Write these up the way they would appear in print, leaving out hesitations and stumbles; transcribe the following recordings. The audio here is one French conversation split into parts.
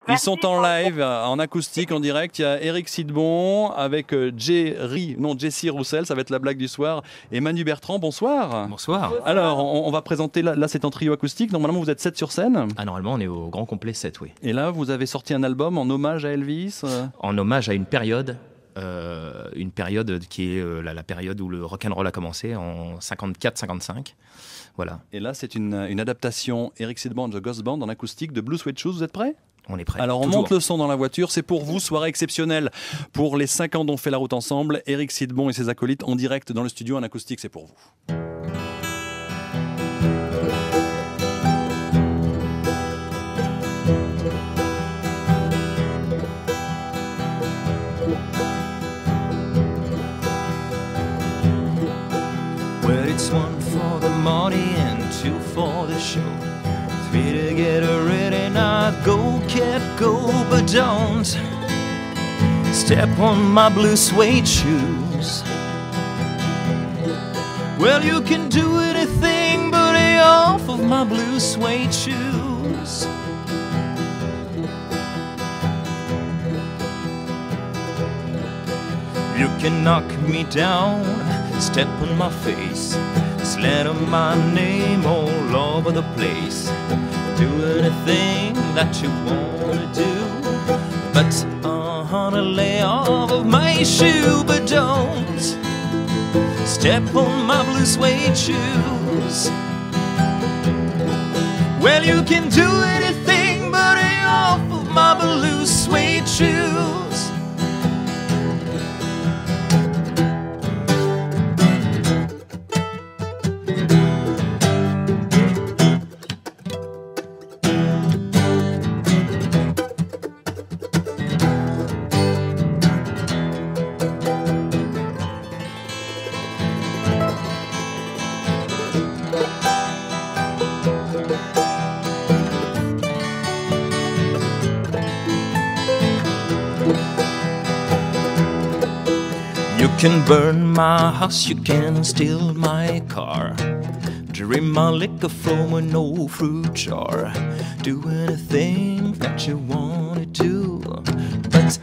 Ils sont en live, en acoustique, en direct. Il y a Éric Sidbon avec Jessie Roussel, ça va être la blague du soir, et Manu Bertrand, bonsoir. Bonsoir. Alors, on va présenter, là c'est en trio acoustique, normalement vous êtes 7 sur scène. Ah, normalement on est au grand complet 7, oui. Et là vous avez sorti un album en hommage à Elvis. En hommage à une période qui est la période où le rock'n'roll a commencé, en 54-55. Voilà. Et là c'est une adaptation Éric Sidbon and the Ghost Band en acoustique de Blue Sweat Shoes, vous êtes prêts ? On est prêt. Alors on Toujours. monte le son dans la voiture, c'est pour vous, soirée exceptionnelle pour les 5 ans dont fait la route ensemble. Éric Sidbon et ses acolytes en direct dans le studio en acoustique, c'est pour vous. Well, it's 1 for the money and 2 for the show. 3 to get ready, now go, cat, go, but don't step on my blue suede shoes. Well, you can do anything but lay off of my blue suede shoes. You can knock me down, step on my face, slander my name all over the place. Do anything that you wanna do, but lay off of my shoe, but don't step on my blue suede shoes. Well, you can do anything but lay off of my blue suede shoes. You can burn my house, you can steal my car, drink my liquor from an old fruit jar. Do anything that you wanna do, but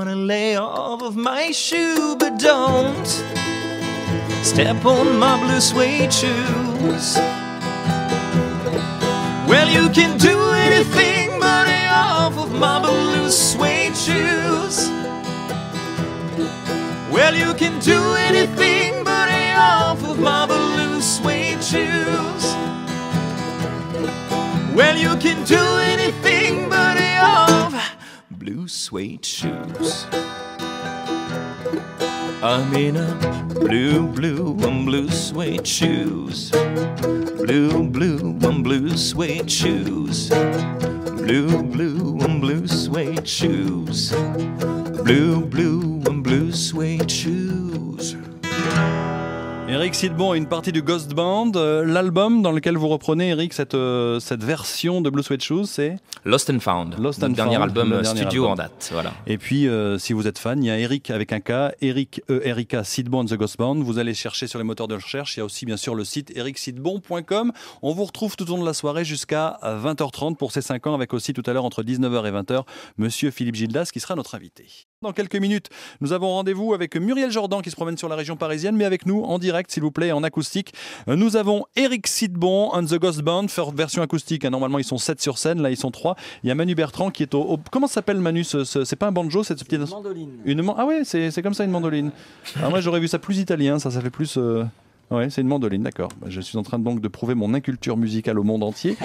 lay off of my shoe, but don't step on my blue suede shoes. Well, you can do anything but lay off of my blue suede shoes. Well, you can do anything but lay off of my blue suede shoes. Well, you can do anything but lay off blue suede shoes. I'm in a blue suede shoes. Blue suede shoes. Blue suede shoes. Blue suede shoes. Éric Sidbon et une partie du Ghost Band. L'album dans lequel vous reprenez, Éric, cette version de Blue Sweat Shoes, c'est Lost and Found, Lost notre and dernier Found, album le dernier studio album. en date. Voilà. Et puis, si vous êtes fan, il y a Éric avec un K, Éric E-R-I-K, Sidbon and the Ghost Band. Vous allez chercher sur les moteurs de recherche. Il y a aussi, bien sûr, le site ericsidbon.com. On vous retrouve tout au long de la soirée jusqu'à 20h30 pour ces 5 ans, avec aussi tout à l'heure, entre 19h et 20h, Monsieur Philippe Gildas, qui sera notre invité. Dans quelques minutes, nous avons rendez-vous avec Muriel Jordan, qui se promène sur la région parisienne, mais avec nous, en direct, s'il vous plaît, en acoustique. Nous avons Éric Sidbon and the Ghost Band, version acoustique. Normalement, ils sont 7 sur scène, là, ils sont 3. Il y a Manu Bertrand qui est au... Comment s'appelle Manu c'est pas un banjo, c'est ce petit... Mandoline. Ah ouais, c'est comme ça une mandoline. Alors moi j'aurais vu ça plus italien, ça fait plus... Ouais, c'est une mandoline, d'accord. Je suis en train donc de prouver mon inculture musicale au monde entier.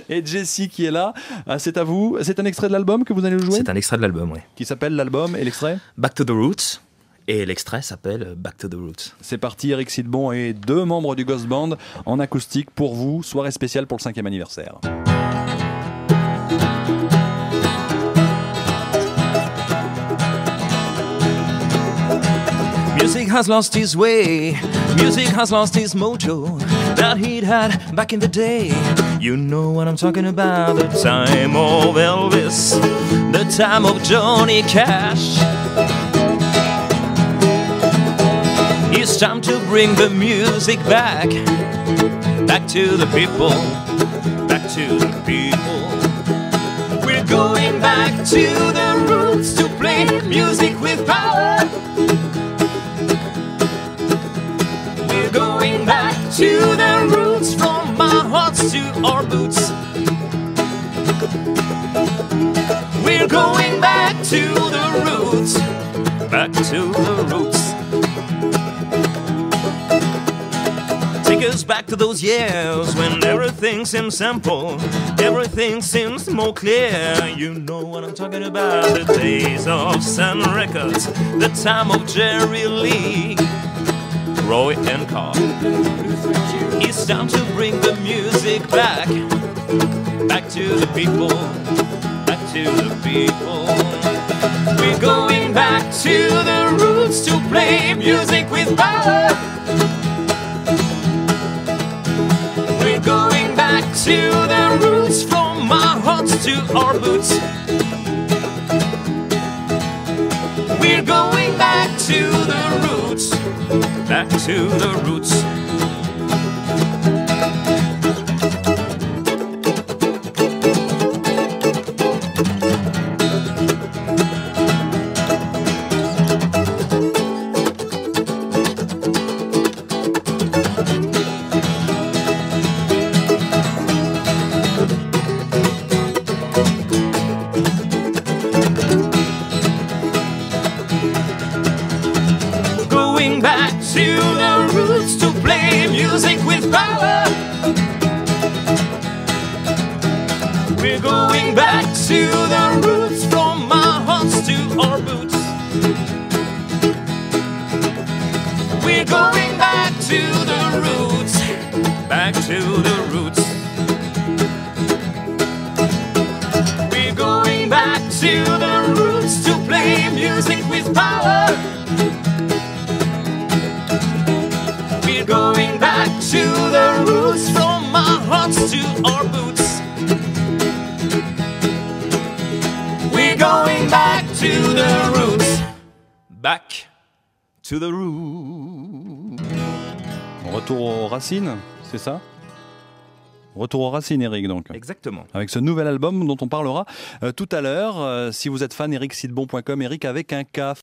Et Jessie qui est là, c'est à vous. C'est un extrait de l'album que vous allez nous jouer ? C'est un extrait de l'album, oui. Qui s'appelle l'album et l'extrait ? Back to the Roots. Et l'extrait s'appelle Back to the Roots. C'est parti, Éric Sidbon et 2 membres du Ghost Band en acoustique pour vous. Soirée spéciale pour le 5e anniversaire. Music has lost his way, music has lost his mojo that he'd had back in the day. You know what I'm talking about, the time of Elvis, the time of Johnny Cash. It's time to bring the music back, back to the people, back to the people. back to the roots to play music with power. We're going back to the roots, from our hearts to our boots. We're going back to the roots, back to the roots. Take us back to those years when everything seems simple, everything seems more clear. You know what I'm talking about, the days of Sun Records, the time of Jerry Lee, Roy and Carl. It's time to bring the music back, back to the people, back to the people. We're going back to the roots to play music with power. We're going back to the roots, from our hearts to our boots. We're going back to the roots, back to the roots. Going back to the roots to play music with power. We're going back to the roots, from our hearts to our boots. We're going back to the roots, back to the roots. We're going back to the roots to play music with power. We're going back to the roots, from our hearts to our boots. We're going back to the roots, back to the roots. Retour aux racines, c'est ça? Retour aux racines, Eric, donc. Exactement. Avec ce nouvel album dont on parlera tout à l'heure. Si vous êtes fan, ericsidbon.com, Eric avec un K.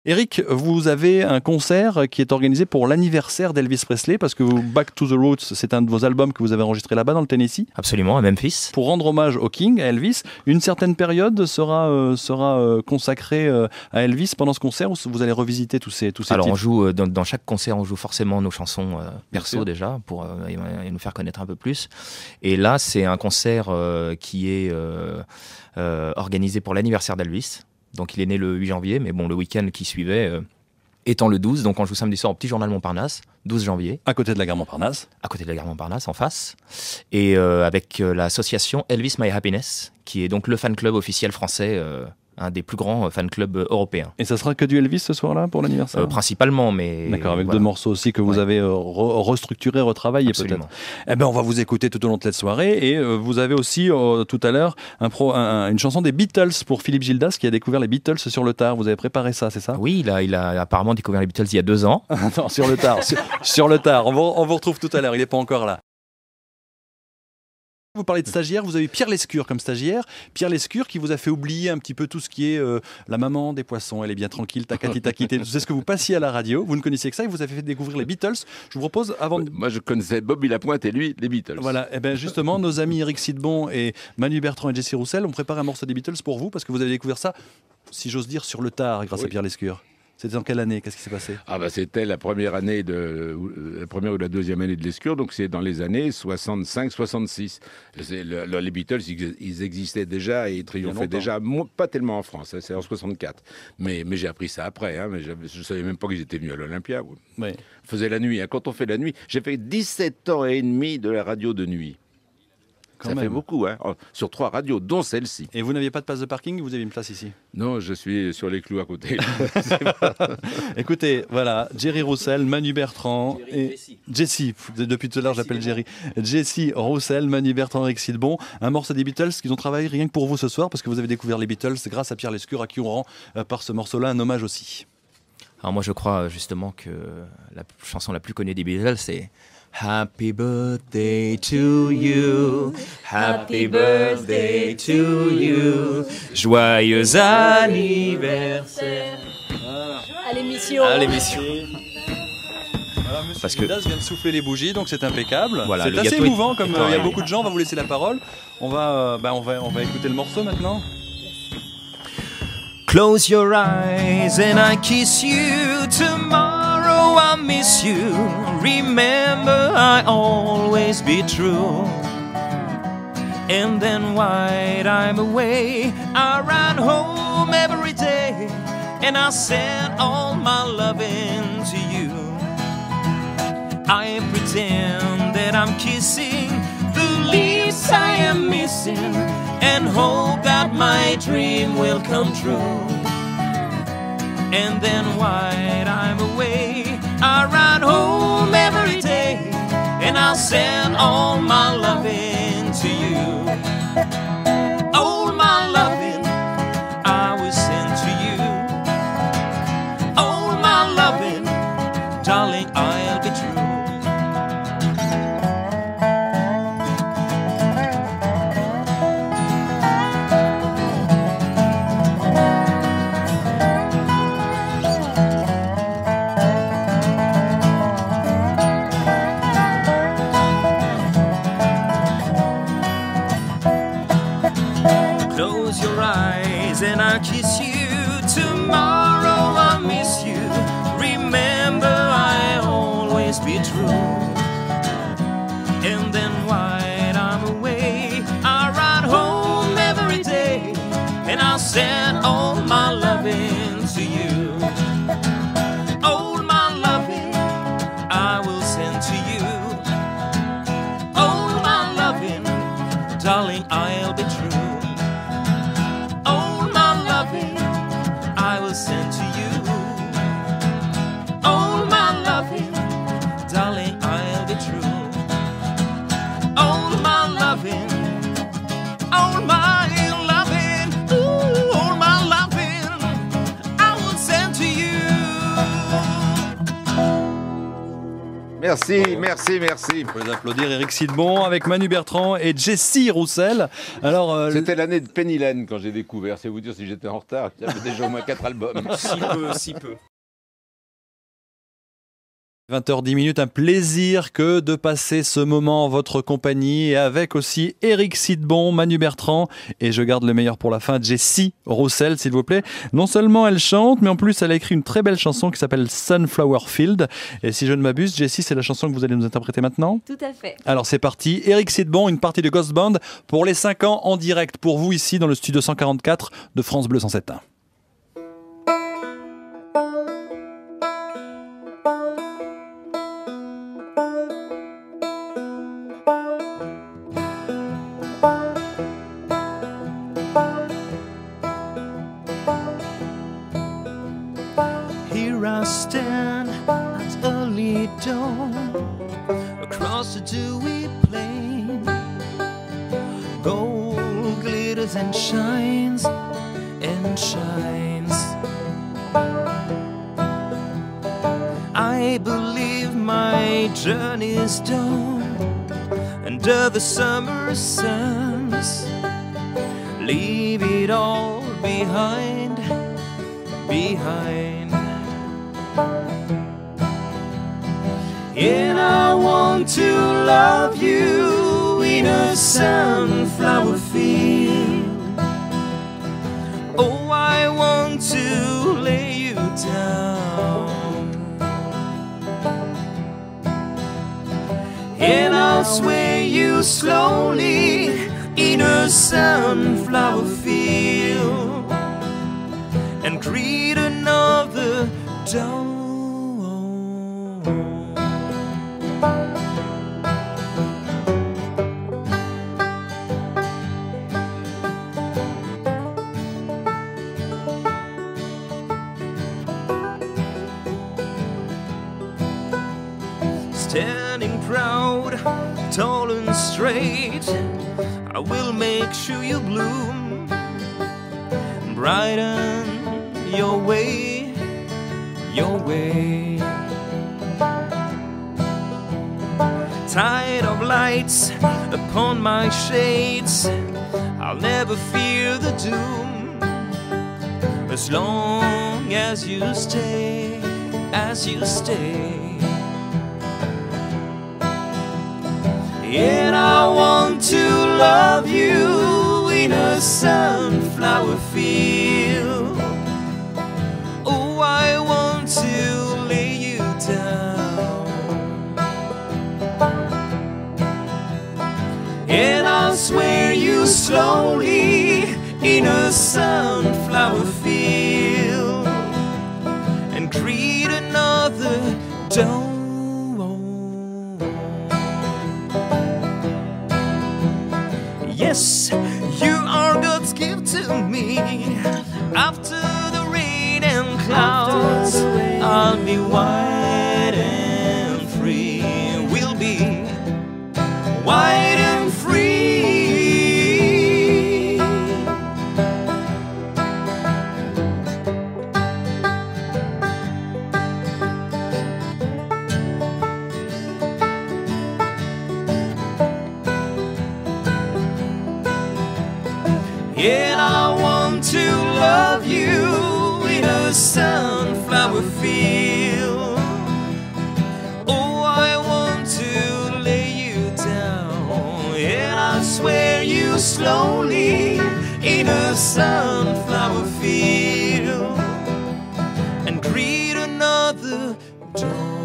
Eric, vous avez un concert qui est organisé pour l'anniversaire d'Elvis Presley, parce que Back to the Roots, c'est un de vos albums que vous avez enregistré là-bas dans le Tennessee. Absolument, à Memphis. Pour rendre hommage au King, à Elvis, une certaine période sera consacrée à Elvis pendant ce concert, où vous allez revisiter tous ces Alors titres. on joue, dans chaque concert, on joue forcément nos chansons perso déjà, pour et nous faire connaître un peu plus. Et là, c'est un concert qui est organisé pour l'anniversaire d'Elvis. Donc il est né le 8 janvier, mais bon, le week-end qui suivait étant le 12, donc on joue samedi soir au Petit Journal Montparnasse, 12 janvier. À côté de la gare Montparnasse. À côté de la gare Montparnasse, en face. Et avec l'association Elvis My Happiness, qui est donc le fan club officiel français, un des plus grands fan clubs européens. Et ça sera que du Elvis ce soir-là pour l'anniversaire? Principalement, mais... D'accord, avec voilà. deux morceaux aussi que vous avez restructurés, retravaillés Absolument. peut-être. Eh ben, on va vous écouter tout au long de cette soirée. Et vous avez aussi tout à l'heure une chanson des Beatles pour Philippe Gildas qui a découvert les Beatles sur le tard. Vous avez préparé ça, c'est ça? Oui, il a apparemment découvert les Beatles il y a 2 ans. Non, sur le tard. sur le tard. On vous retrouve tout à l'heure. Il n'est pas encore là. Vous parlez de stagiaire, vous avez Pierre Lescure comme stagiaire. Pierre Lescure qui vous a fait oublier un petit peu tout ce qui est la maman des poissons, elle est bien tranquille, takati takiti. C'est ce que vous passiez à la radio, vous ne connaissiez que ça, il vous avez fait découvrir les Beatles. Je vous propose avant de... Moi je connaissais Bobby Lapointe et lui, les Beatles. Voilà, et bien justement, nos amis Eric Sidbon et Manu Bertrand et Jessie Roussel ont préparé un morceau des Beatles pour vous parce que vous avez découvert ça, si j'ose dire, sur le tard grâce à Pierre Lescure. C'était en quelle année? Qu'est-ce qui s'est passé? C'était la première année la première ou la deuxième année de Lescure, donc c'est dans les années 65-66. Les Beatles, ils existaient déjà et ils triomphaient déjà, pas tellement en France, c'est en 64. Mais j'ai appris ça après, mais je ne savais même pas qu'ils étaient venus à l'Olympia. Ouais. On faisait la nuit, quand on fait la nuit, j'ai fait 17 ans et demi de la radio de nuit. Ça fait beaucoup, sur 3 radios, dont celle-ci. Et vous n'aviez pas de place de parking, vous avez une place ici? Non, je suis sur les clous à côté. Écoutez, voilà, Jerry Roussel, Manu Bertrand et Jessie. Depuis tout à l'heure, j'appelle Jerry. Jessie Roussel, Manu Bertrand, Eric Sidbon. Un morceau des Beatles qu'ils ont travaillé rien que pour vous ce soir parce que vous avez découvert les Beatles grâce à Pierre Lescure à qui on rend par ce morceau-là un hommage aussi. Alors moi, je crois justement que la chanson la plus connue des Beatles, c'est Happy birthday to you, happy birthday to you, joyeux anniversaire. À l'émission. À l'émission. Voilà, monsieur Parce que- Midas vient de souffler les bougies, donc c'est impeccable. Voilà, c'est le assez gâteau est- émouvant, comme est il y a pareil. beaucoup de gens. On va vous laisser la parole. On va écouter le morceau maintenant. Close your eyes and I kiss you. Tomorrow I miss you. Remember I always be true. And then while I'm away, I run home every day and I send all my loving to you. I pretend that I'm kissing the leaves I am missing and hope that my dream will come true. And then while I'm away, I run home every day and I'll send all my loving to you. All my loving I will send to you. All my loving, darling, I'll be true. Close your eyes and I'll kiss you. Tomorrow I'll miss you. Remember I'll always be true. And then while I'm away, I run home every day and I'll send all my loving to you. All my loving I will send to you. All my loving, darling, I'll be true. All my loving I will send to you. All my loving, darling, I'll be true. All my loving, all my loving, ooh, all my loving I will send to you. Merci, merci, merci. On peut les applaudir. Éric Sidbon avec Manu Bertrand et Jessie Roussel. Alors, C'était l'année de Penny Lane quand j'ai découvert. C'est vous dire si j'étais en retard. J'avais déjà au moins 4 albums. Si peu. 20h10, un plaisir que de passer ce moment en votre compagnie et avec aussi Éric Sidbon, Manu Bertrand et je garde le meilleur pour la fin, Jessie Roussel, s'il vous plaît. Non seulement elle chante, mais en plus elle a écrit une très belle chanson qui s'appelle Sunflower Field. Et si je ne m'abuse, Jessie, c'est la chanson que vous allez nous interpréter maintenant? Tout à fait. Alors c'est parti, Éric Sidbon, une partie de Ghost Band pour les 5 ans en direct pour vous ici dans le studio 144 de France Bleu 107.1. Here I stand at early dawn across the dewy plain. Gold glitters and shines and shines. I believe my journey's done under the summer suns. Leave it all behind. And I want to love you in a sunflower field. Oh, I want to lay you down. And I'll sway you slowly in a sunflower field and greet another dawn. Standing proud, tall and straight, I will make sure you bloom, brighten your way, your way. tide of lights upon my shades. I'll never fear the doom as long as you stay, as you stay. And I want to love you in a sunflower field. Oh, I want to lay you down, and I'll swear you slowly in a sunflower field, and greet another dawn. Yes, you are God's gift to me. After the rain and clouds, I'll be white and free. We'll be white and free. And I want to love you in a sunflower field. Oh, I want to lay you down, and I swear you slowly in a sunflower field, and greet another dawn.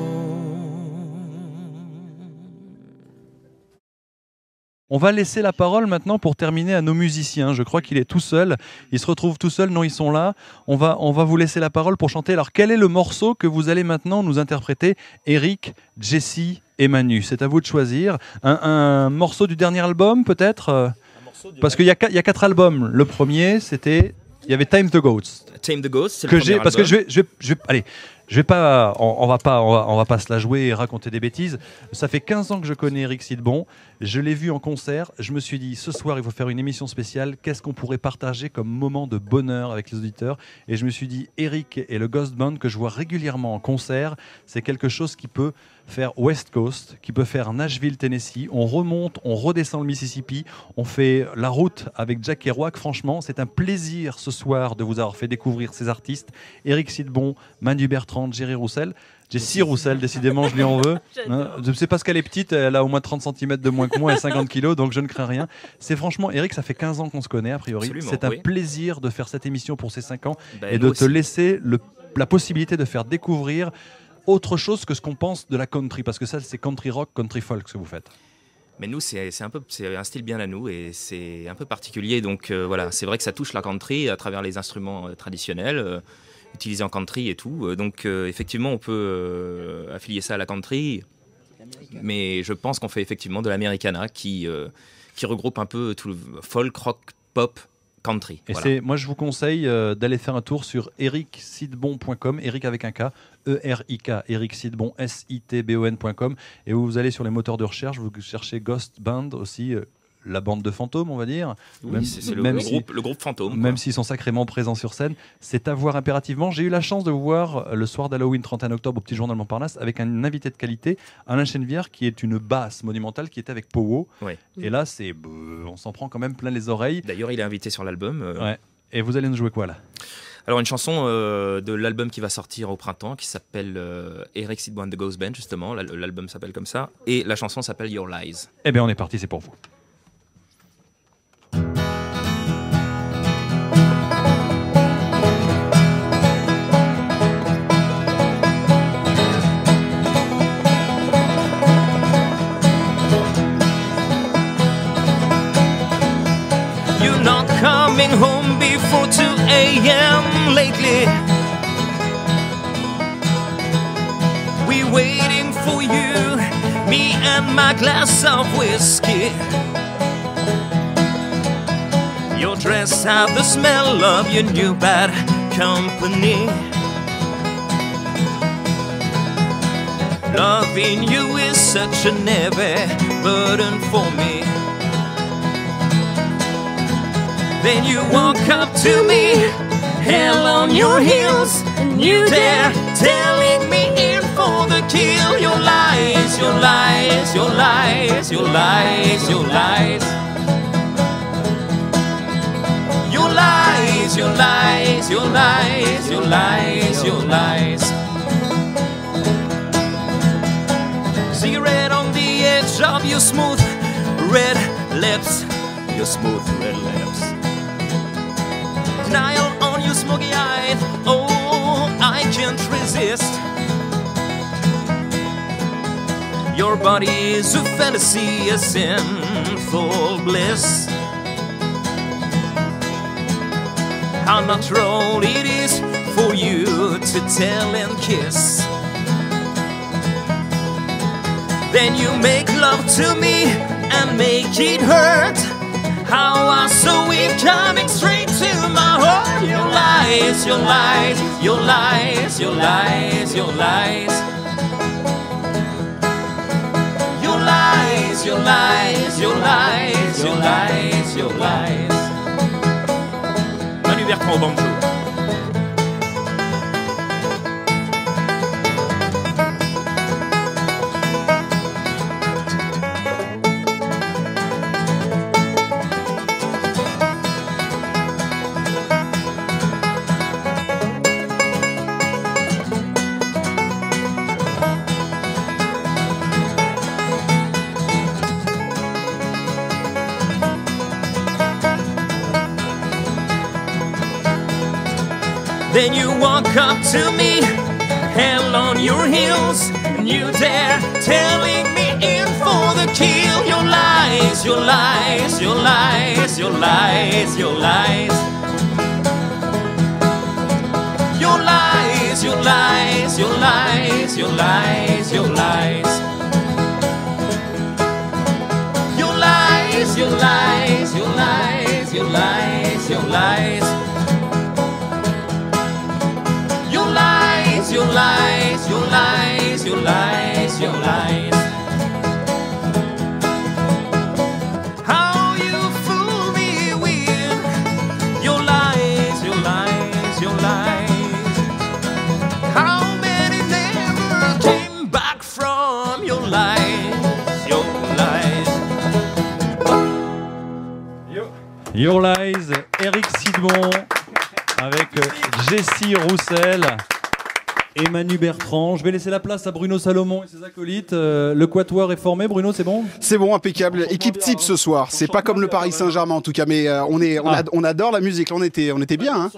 On va laisser la parole maintenant pour terminer à nos musiciens. Je crois qu'il est tout seul. Il se retrouve tout seul. Non, ils sont là. On va vous laisser la parole pour chanter. Alors, quel est le morceau que vous allez maintenant nous interpréter, Eric, Jessie et Manu? C'est à vous de choisir. Un morceau du dernier album, peut-être? Parce qu'il y a 4 albums. Le premier, il y avait Tame the Goats. Tame the Goats, c'est le premier album. Parce que allez, je vais pas, on va pas se la jouer et raconter des bêtises. Ça fait 15 ans que je connais Eric Sidbon. Je l'ai vu en concert. Je me suis dit, ce soir, il faut faire une émission spéciale. Qu'est-ce qu'on pourrait partager comme moment de bonheur avec les auditeurs? Et je me suis dit, Eric et le Ghost Band que je vois régulièrement en concert, c'est quelque chose qui peut faire West Coast, qui peut faire Nashville, Tennessee. On remonte, on redescend le Mississippi. On fait la route avec Jack Kerouac. Franchement, c'est un plaisir ce soir de vous avoir fait découvrir ces artistes. Eric Sidbon, Manu Bertrand, Jerry Roussel. Jessie Roussel, décidément, je lui en veux. Je ne sais pas ce qu'elle est petite, elle a au moins 30 cm de moins que moi et 50 kg, donc je ne crains rien. C'est franchement, Eric, ça fait 15 ans qu'on se connaît, a priori. C'est un plaisir de faire cette émission pour ces 5 ans et de te laisser la possibilité de faire découvrir autre chose que ce qu'on pense de la country, parce que ça, c'est country rock, country folk, ce que vous faites. Mais nous, c'est un style bien à nous et c'est un peu particulier. Donc voilà, c'est vrai que ça touche la country à travers les instruments traditionnels. Utilisé en country et tout. Donc effectivement, on peut affilier ça à la country, mais je pense qu'on fait effectivement de l'Americana qui regroupe un peu tout le folk, rock, pop, country. Et voilà. moi, je vous conseille d'aller faire un tour sur ericsidbon.com, Eric avec un K, E-R-I-K, ericsidbon, S-I-T-B-O-N.com, et vous allez sur les moteurs de recherche, vous cherchez Ghost Band aussi, la bande de fantômes, on va dire. Oui, c'est le groupe fantôme. Même s'ils sont sacrément présents sur scène, c'est à voir impérativement. J'ai eu la chance de vous voir le soir d'Halloween, 31 octobre, au Petit Journal Montparnasse, avec un invité de qualité, Alain Chenevière, qui est une basse monumentale, qui était avec Powo. Ouais. Et là, on s'en prend quand même plein les oreilles. D'ailleurs, il est invité sur l'album. Ouais. Et vous allez nous jouer quoi, là? Alors, une chanson de l'album qui va sortir au printemps, qui s'appelle Eric Sidbon and the Ghost Band, justement. L'album s'appelle comme ça. Et la chanson s'appelle Your Lies. Eh bien, on est parti, c'est pour vous. Coming home before 2 a.m. lately. We waiting for you, me and my glass of whiskey. Your dress have the smell of your new bad company. Loving you is such a heavy burden for me. Then you walk up to me, hell on your heels, and you dare telling me in for the kill. Your lies, lies, your lies, your lies, your lies, your lies. Your lies, your lies, your lies, your lies, your lies. Cigarette on the edge of your smooth red lips, your smooth red lips. Denial on your smoky eyes, oh, I can't resist. Your body is a fantasy, a sinful bliss. How natural it is for you to tell and kiss. Then you make love to me and make it hurt. How I saw it coming straight to my heart. Your lies, your lies, your lies, your lies, your lies. Your lies, your lies, your lies, your lies, your lies. Manu Bertrand au banjo. Then you walk up to me, hell on your heels, and you dare telling me in for the kill. Your lies, your lies, your lies, your lies, your lies. Your lies, your lies, your lies, your lies, your lies. Your lies, your lies, your lies, your lies, your lies. Your lies, your lies, your lies, your lies. How you fool me with your lies, your lies, your lies. How many never came back from your lies, your lies. Your Lies, Eric Sidbon avec Jessie Roussel et Manu Bertrand. Je vais laisser la place à Bruno Salomon et ses acolytes. Le quatuor est formé, Bruno, c'est bon? C'est bon, impeccable. Équipe type ce soir. C'est pas comme le Paris Saint-Germain en tout cas, mais on adore la musique. Là, on était bien. Hein.